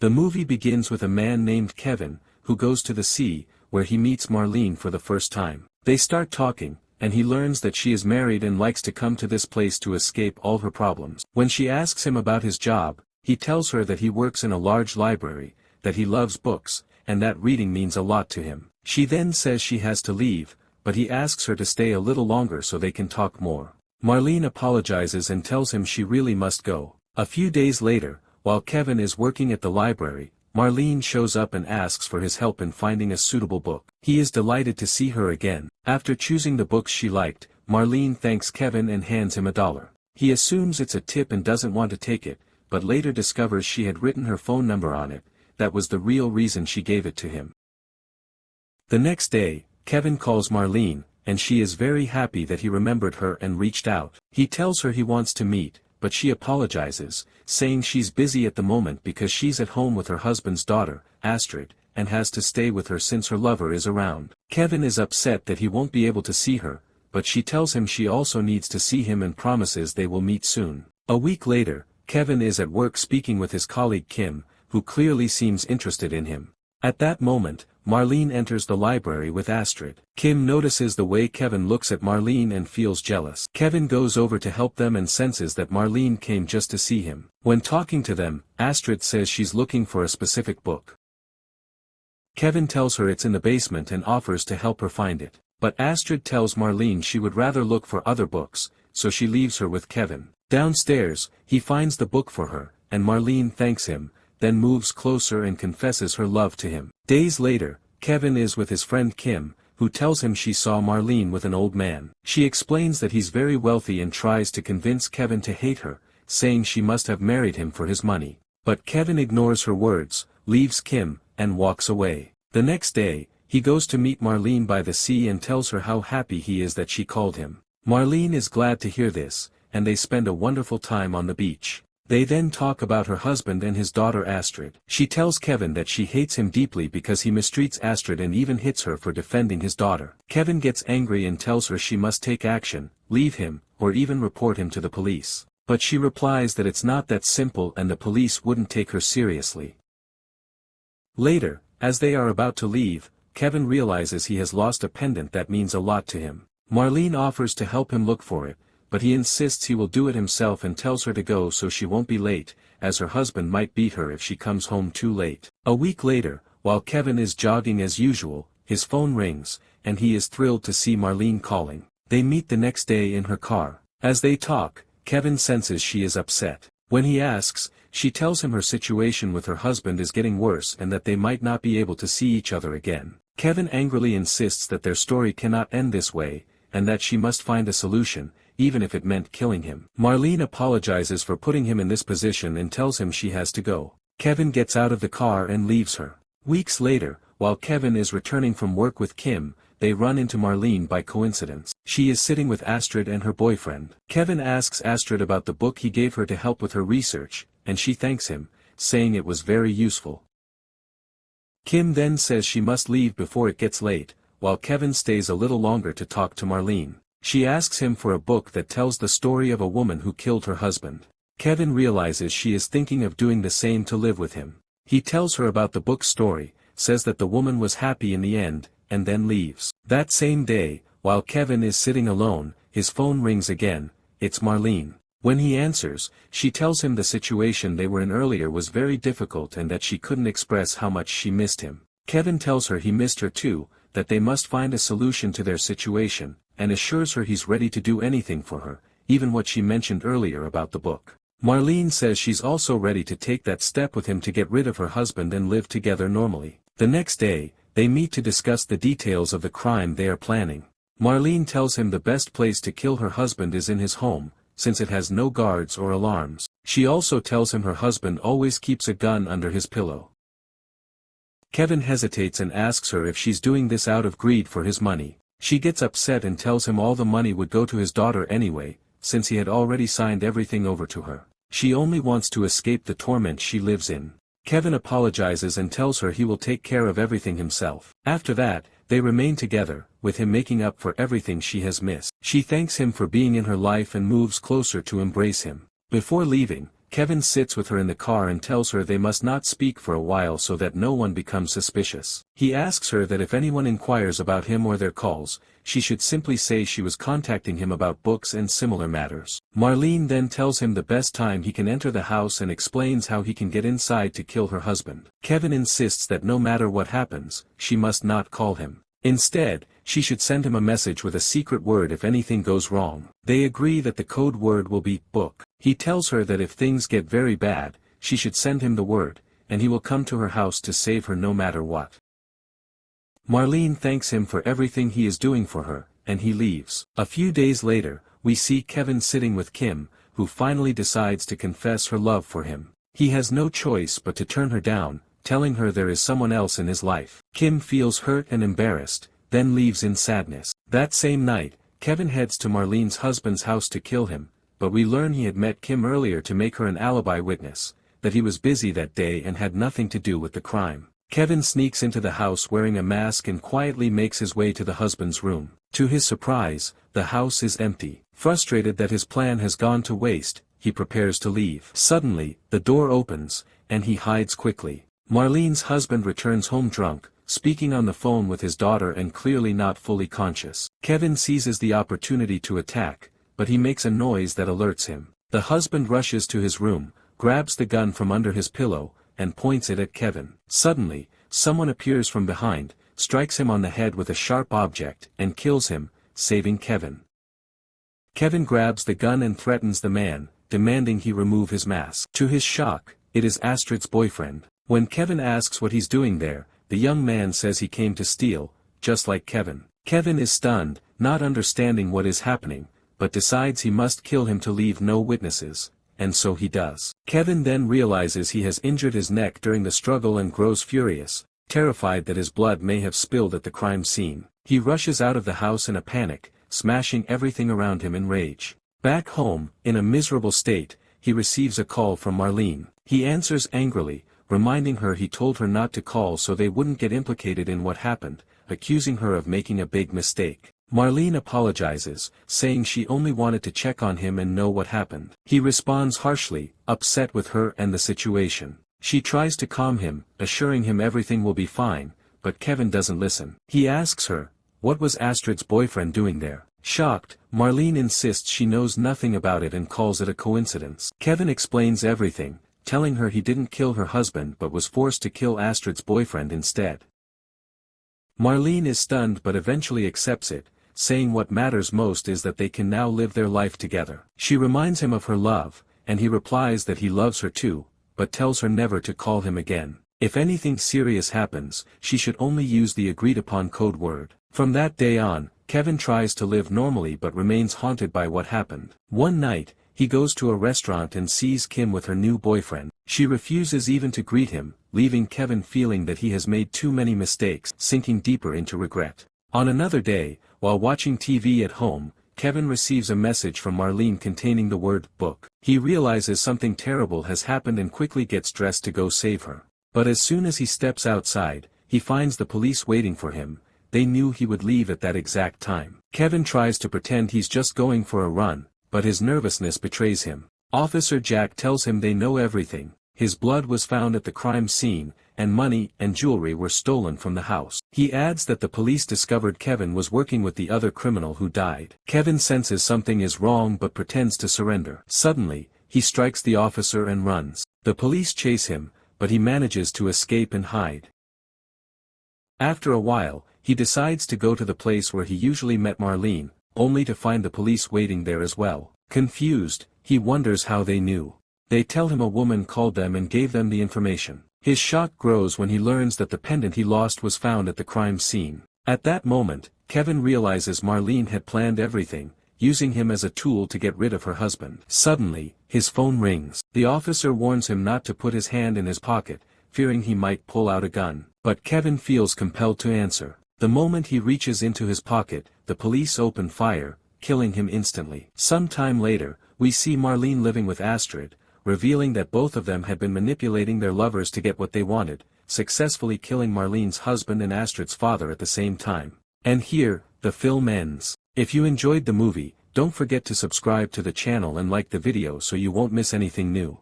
The movie begins with a man named Kevin, who goes to the sea, where he meets Marlene for the first time. They start talking, and he learns that she is married and likes to come to this place to escape all her problems. When she asks him about his job, he tells her that he works in a large library, that he loves books, and that reading means a lot to him. She then says she has to leave, but he asks her to stay a little longer so they can talk more. Marlene apologizes and tells him she really must go. A few days later, while Kevin is working at the library, Marlene shows up and asks for his help in finding a suitable book. He is delighted to see her again. After choosing the books she liked, Marlene thanks Kevin and hands him $1. He assumes it's a tip and doesn't want to take it, but later discovers she had written her phone number on it. That was the real reason she gave it to him. The next day, Kevin calls Marlene, and she is very happy that he remembered her and reached out. He tells her he wants to meet, but she apologizes, saying she's busy at the moment because she's at home with her husband's daughter, Astrid, and has to stay with her since her lover is around. Kevin is upset that he won't be able to see her, but she tells him she also needs to see him and promises they will meet soon. A week later, Kevin is at work speaking with his colleague Kim, who clearly seems interested in him. At that moment, Marlene enters the library with Astrid. Kim notices the way Kevin looks at Marlene and feels jealous. Kevin goes over to help them and senses that Marlene came just to see him. When talking to them, Astrid says she's looking for a specific book. Kevin tells her it's in the basement and offers to help her find it. But Astrid tells Marlene she would rather look for other books, so she leaves her with Kevin. Downstairs, he finds the book for her, and Marlene thanks him, then moves closer and confesses her love to him. Days later, Kevin is with his friend Kim, who tells him she saw Marlene with an old man. She explains that he's very wealthy and tries to convince Kevin to hate her, saying she must have married him for his money. But Kevin ignores her words, leaves Kim, and walks away. The next day, he goes to meet Marlene by the sea and tells her how happy he is that she called him. Marlene is glad to hear this, and they spend a wonderful time on the beach. They then talk about her husband and his daughter Astrid. She tells Kevin that she hates him deeply because he mistreats Astrid and even hits her for defending his daughter. Kevin gets angry and tells her she must take action, leave him, or even report him to the police. But she replies that it's not that simple and the police wouldn't take her seriously. Later, as they are about to leave, Kevin realizes he has lost a pendant that means a lot to him. Marlene offers to help him look for it, but he insists he will do it himself and tells her to go so she won't be late, as her husband might beat her if she comes home too late. A week later, while Kevin is jogging as usual, his phone rings, and he is thrilled to see Marlene calling. They meet the next day in her car. As they talk, Kevin senses she is upset. When he asks, she tells him her situation with her husband is getting worse and that they might not be able to see each other again. Kevin angrily insists that their story cannot end this way, and that she must find a solution, even if it meant killing him. Marlene apologizes for putting him in this position and tells him she has to go. Kevin gets out of the car and leaves her. Weeks later, while Kevin is returning from work with Kim, they run into Marlene by coincidence. She is sitting with Astrid and her boyfriend. Kevin asks Astrid about the book he gave her to help with her research, and she thanks him, saying it was very useful. Kim then says she must leave before it gets late, while Kevin stays a little longer to talk to Marlene. She asks him for a book that tells the story of a woman who killed her husband. Kevin realizes she is thinking of doing the same to live with him. He tells her about the book's story, says that the woman was happy in the end, and then leaves. That same day, while Kevin is sitting alone, his phone rings again. It's Marlene. When he answers, she tells him the situation they were in earlier was very difficult and that she couldn't express how much she missed him. Kevin tells her he missed her too, that they must find a solution to their situation, and assures her he's ready to do anything for her, even what she mentioned earlier about the book. Marlene says she's also ready to take that step with him to get rid of her husband and live together normally. The next day, they meet to discuss the details of the crime they are planning. Marlene tells him the best place to kill her husband is in his home, since it has no guards or alarms. She also tells him her husband always keeps a gun under his pillow. Kevin hesitates and asks her if she's doing this out of greed for his money. She gets upset and tells him all the money would go to his daughter anyway, since he had already signed everything over to her. She only wants to escape the torment she lives in. Kevin apologizes and tells her he will take care of everything himself. After that, they remain together, with him making up for everything she has missed. She thanks him for being in her life and moves closer to embrace him. Before leaving, Kevin sits with her in the car and tells her they must not speak for a while so that no one becomes suspicious. He asks her that if anyone inquires about him or their calls, she should simply say she was contacting him about books and similar matters. Marlene then tells him the best time he can enter the house and explains how he can get inside to kill her husband. Kevin insists that no matter what happens, she must not call him. Instead, she should send him a message with a secret word if anything goes wrong. They agree that the code word will be book. He tells her that if things get very bad, she should send him the word, and he will come to her house to save her no matter what. Marlene thanks him for everything he is doing for her, and he leaves. A few days later, we see Kevin sitting with Kim, who finally decides to confess her love for him. He has no choice but to turn her down, telling her there is someone else in his life. Kim feels hurt and embarrassed, then leaves in sadness. That same night, Kevin heads to Marlene's husband's house to kill him, but we learn he had met Kim earlier to make her an alibi witness, that he was busy that day and had nothing to do with the crime. Kevin sneaks into the house wearing a mask and quietly makes his way to the husband's room. To his surprise, the house is empty. Frustrated that his plan has gone to waste, he prepares to leave. Suddenly, the door opens, and he hides quickly. Marlene's husband returns home drunk, speaking on the phone with his daughter and clearly not fully conscious. Kevin seizes the opportunity to attack, but he makes a noise that alerts him. The husband rushes to his room, grabs the gun from under his pillow, and points it at Kevin. Suddenly, someone appears from behind, strikes him on the head with a sharp object, and kills him, saving Kevin. Kevin grabs the gun and threatens the man, demanding he remove his mask. To his shock, it is Astrid's boyfriend. When Kevin asks what he's doing there, the young man says he came to steal, just like Kevin. Kevin is stunned, not understanding what is happening, but decides he must kill him to leave no witnesses, and so he does. Kevin then realizes he has injured his neck during the struggle and grows furious, terrified that his blood may have spilled at the crime scene. He rushes out of the house in a panic, smashing everything around him in rage. Back home, in a miserable state, he receives a call from Marlene. He answers angrily, reminding her he told her not to call so they wouldn't get implicated in what happened, accusing her of making a big mistake. Marlene apologizes, saying she only wanted to check on him and know what happened. He responds harshly, upset with her and the situation. She tries to calm him, assuring him everything will be fine, but Kevin doesn't listen. He asks her, what was Astrid's boyfriend doing there? Shocked, Marlene insists she knows nothing about it and calls it a coincidence. Kevin explains everything, telling her he didn't kill her husband but was forced to kill Astrid's boyfriend instead. Marlene is stunned but eventually accepts it, saying what matters most is that they can now live their life together. She reminds him of her love, and he replies that he loves her too, but tells her never to call him again. If anything serious happens, she should only use the agreed-upon code word. From that day on, Kevin tries to live normally but remains haunted by what happened. One night, he goes to a restaurant and sees Kim with her new boyfriend. She refuses even to greet him, leaving Kevin feeling that he has made too many mistakes, sinking deeper into regret. On another day, while watching TV at home, Kevin receives a message from Marlene containing the word book. He realizes something terrible has happened and quickly gets dressed to go save her. But as soon as he steps outside, he finds the police waiting for him. They knew he would leave at that exact time. Kevin tries to pretend he's just going for a run, but his nervousness betrays him. Officer Jack tells him they know everything. His blood was found at the crime scene, and money and jewelry were stolen from the house. He adds that the police discovered Kevin was working with the other criminal who died. Kevin senses something is wrong but pretends to surrender. Suddenly, he strikes the officer and runs. The police chase him, but he manages to escape and hide. After a while, he decides to go to the place where he usually met Marlene, only to find the police waiting there as well. Confused, he wonders how they knew. They tell him a woman called them and gave them the information. His shock grows when he learns that the pendant he lost was found at the crime scene. At that moment, Kevin realizes Marlene had planned everything, using him as a tool to get rid of her husband. Suddenly, his phone rings. The officer warns him not to put his hand in his pocket, fearing he might pull out a gun. But Kevin feels compelled to answer. The moment he reaches into his pocket, the police open fire, killing him instantly. Some time later, we see Marlene living with Astrid, revealing that both of them had been manipulating their lovers to get what they wanted, successfully killing Marlene's husband and Astrid's father at the same time. And here, the film ends. If you enjoyed the movie, don't forget to subscribe to the channel and like the video so you won't miss anything new.